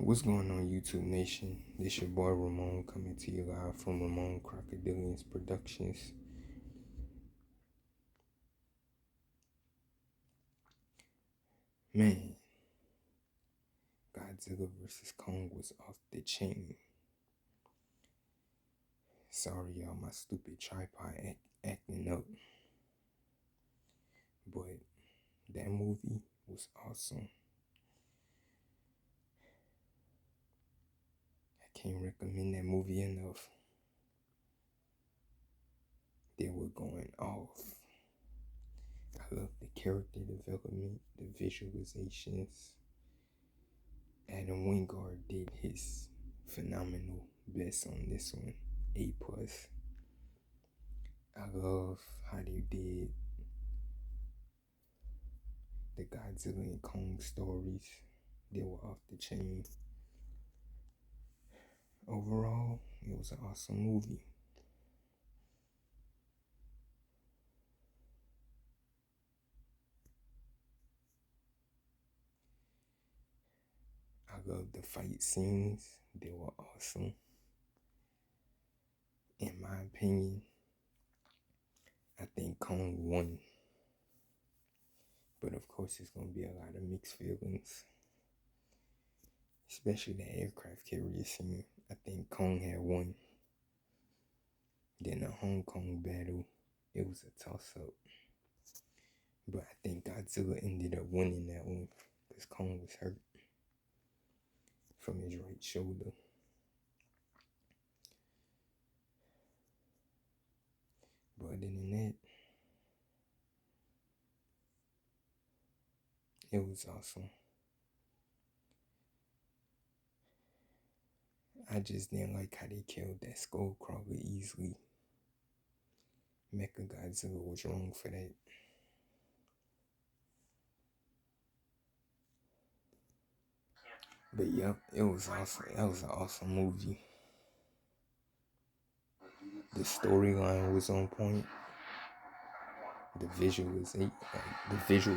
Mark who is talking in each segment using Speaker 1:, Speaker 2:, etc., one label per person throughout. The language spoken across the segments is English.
Speaker 1: What's going on, YouTube Nation? This your boy Ramon coming to you live from Ramon Crocodilians Productions. Man, Godzilla vs. Kong was off the chain. Sorry, y'all, my stupid tripod acting up. But that movie was awesome. I can't recommend that movie enough. They were going off. I love the character development, the visualizations. Adam Wingard did his phenomenal best on this one. A plus. I love how they did the Godzilla and Kong stories. They were off the chain. Overall, it was an awesome movie. I love the fight scenes. They were awesome. In my opinion, I think Kong won. But of course, it's going to be a lot of mixed feelings. Especially the aircraft carrier scene. I think Kong had won. Then the Hong Kong battle, it was a toss-up. But I think Godzilla ended up winning that one because Kong was hurt from his right shoulder. But other than that, it was awesome. I just didn't like how they killed that Skullcrawler easily. Mechagodzilla was wrong for that. But yep, it was awesome. That was an awesome movie. The storyline was on point. The visual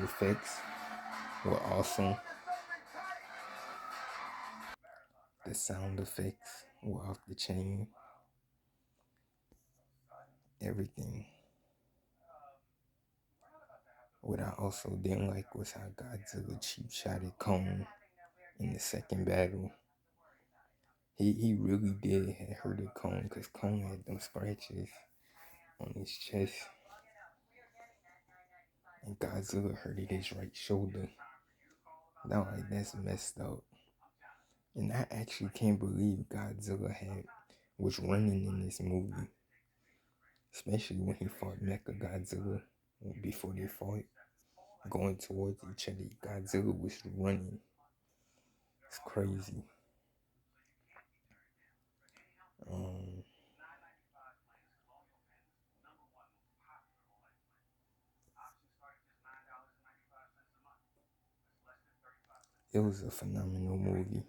Speaker 1: effects were awesome. The sound effects were off the chain. Everything. What I also didn't like was how Godzilla cheap shotted Kong in the second battle. He really did have hurted Kong because Kong had them scratches on his chest. And Godzilla hurted his right shoulder. Now, like, that's messed up. And I actually can't believe Godzilla was running in this movie. Especially when he fought Mechagodzilla before they fought. Going towards each other, Godzilla was running. It's crazy. It was a phenomenal movie.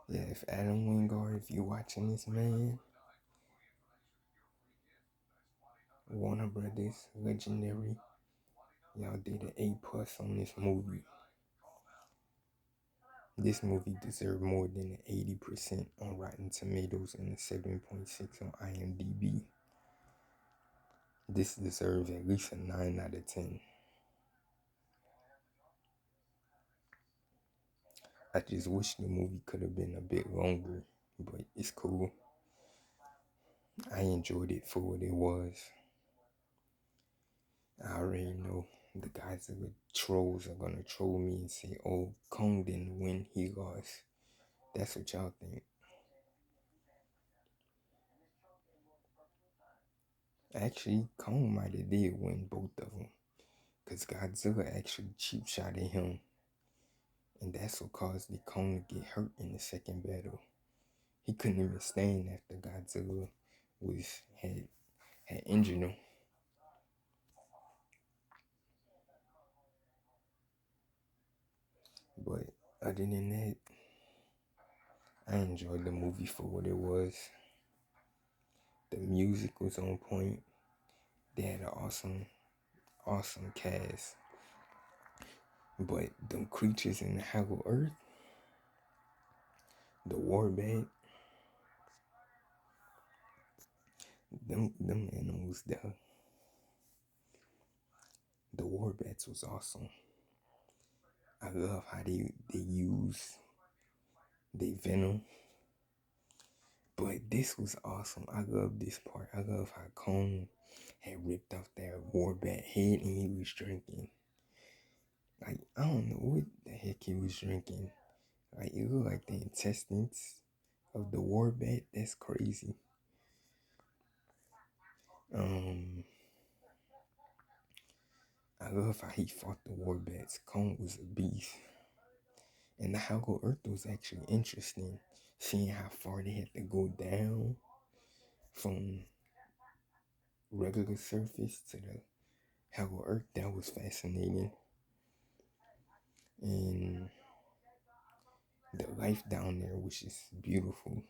Speaker 1: Yeah, if Adam Wingard, if you're watching this, man, Warner Brothers, legendary, y'all did an A plus on this movie. This movie deserved more than an 80% on Rotten Tomatoes and a 7.6 on IMDb. This deserves at least a 9 out of 10. I just wish the movie could have been a bit longer, but it's cool. I enjoyed it for what it was. I already know the guys that were trolls are gonna troll me and say, oh, Kong didn't win, he lost. That's what y'all think. Actually, Kong might have did win both of them. Because Godzilla actually cheap shot at him. And that's what caused the Kong to get hurt in the second battle. He couldn't even stand after Godzilla had injured him. But other than that, I enjoyed the movie for what it was. The music was on point. They had an awesome cast. But them creatures in the Hollow Earth, the Warbat, them animals, the Warbats was awesome. I love how they use they venom. But this was awesome. I love this part. I love how Kong had ripped off that Warbat head and he was drinking. Like, I don't know what the heck he was drinking. Like, it looked like the intestines of the Warbat. That's crazy. I love how he fought the Warbats. Kong was a beast. And the Hollow Earth was actually interesting. Seeing how far they had to go down from regular surface to the Hollow Earth. That was fascinating. And the life down there was just beautiful.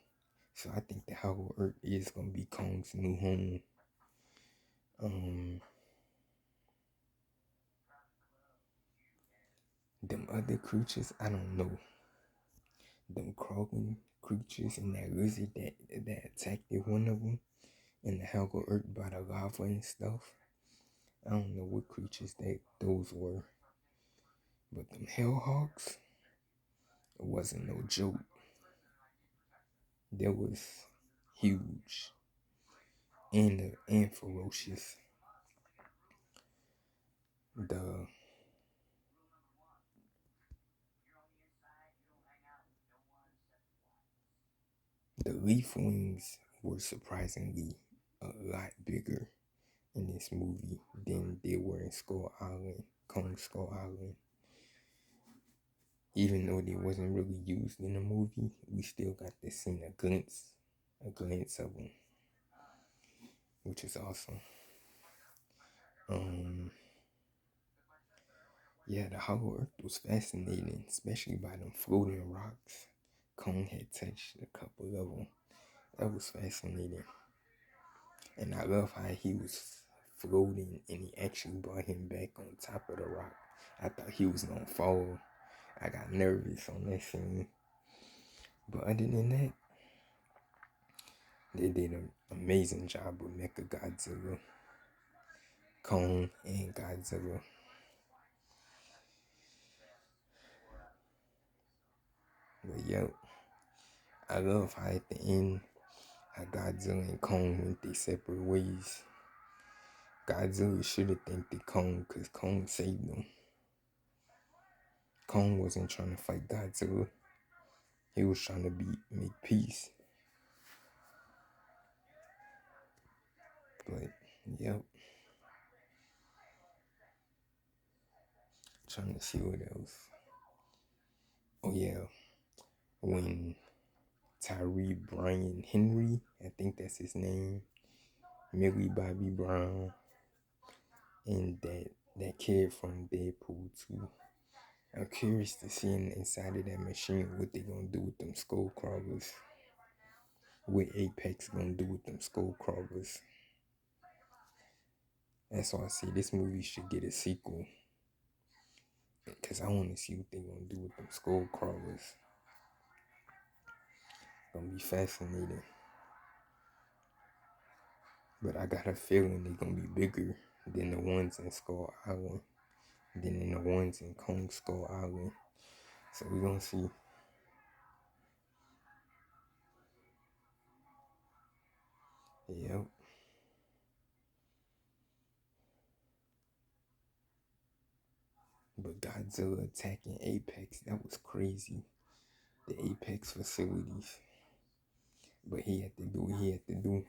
Speaker 1: So I think the Hollow Earth is gonna be Kong's new home. Them other creatures, I don't know. Them crawling creatures and that lizard that attacked one of them in the Hollow Earth by the lava and stuff. I don't know what creatures those were. But them Hellhawks, it wasn't no joke. That was huge and ferocious. The leaf wings were surprisingly a lot bigger in this movie than they were in Skull Island, Kong Skull Island. Even though they wasn't really used in the movie, we still got to see a glimpse of them, which is awesome. Yeah, the Hollow Earth was fascinating, especially by them floating rocks. Kong had touched a couple of them. That was fascinating. And I love how he was floating and he actually brought him back on top of the rock. I thought he was gonna fall. I got nervous on that scene. But other than that, they did an amazing job with Mecha Godzilla, Kong, and Godzilla. But yep, I love how at the end, how Godzilla and Kong went their separate ways. Godzilla should have thanked Kong because Kong saved them. Kong wasn't trying to fight Godzilla. He was trying to make peace. But yep. Trying to see what else. Oh yeah. When Tyree Brian Henry, I think that's his name, Millie Bobby Brown, and that kid from Deadpool 2. I'm curious to see inside of that machine what they gonna do with them skull crawlers. What Apex gonna do with them skull crawlers. That's why I say this movie should get a sequel. Because I want to see what they gonna do with them skull crawlers. Gonna be fascinating. But I got a feeling they're gonna be bigger than the ones in Skull Island, than the ones in Kong Skull Island. So we're gonna see. Yep. But Godzilla attacking Apex, that was crazy. The Apex facilities. But he had to do what he had to do.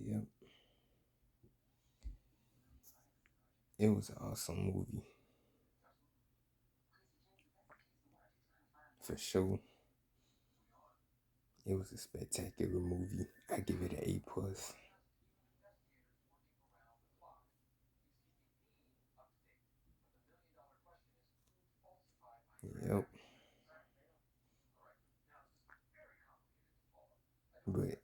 Speaker 1: Yep. It was an awesome movie. For sure. It was a spectacular movie. I give it an A plus. Yep. But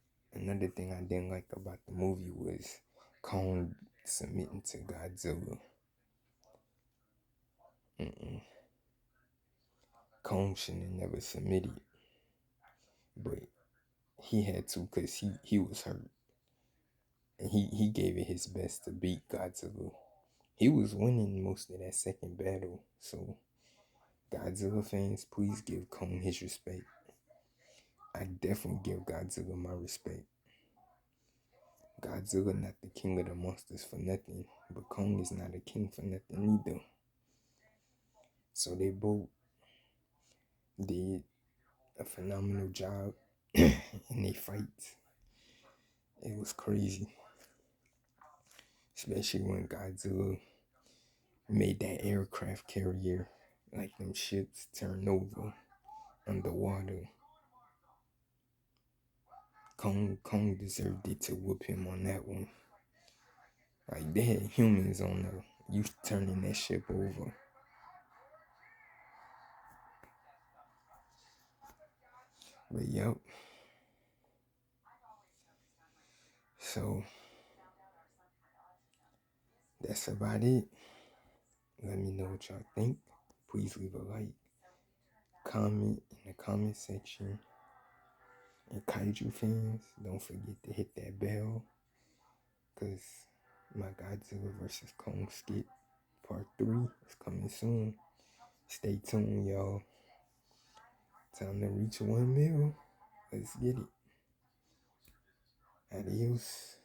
Speaker 1: Another thing I didn't like about the movie was Kong submitting to Godzilla. Mm-mm. Kong shouldn't have never submitted, but he had to because he was hurt. And he gave it his best to beat Godzilla. He was winning most of that second battle, so Godzilla fans, please give Kong his respect. I definitely give Godzilla my respect. Godzilla not the king of the monsters for nothing, but Kong is not a king for nothing either. So they both did a phenomenal job in their fights. It was crazy, especially when Godzilla made that aircraft carrier, like them ships, turn over underwater. Kong deserved it to whoop him on that one. Like they had humans on there. You turning that ship over. But yep. So that's about it. Let me know what y'all think. Please leave a like, comment in the comment section. And kaiju fans, don't forget to hit that bell. Cause my Godzilla vs. Kong skit part 3 is coming soon. Stay tuned, y'all. Time to reach 1 mil. Let's get it. Adios.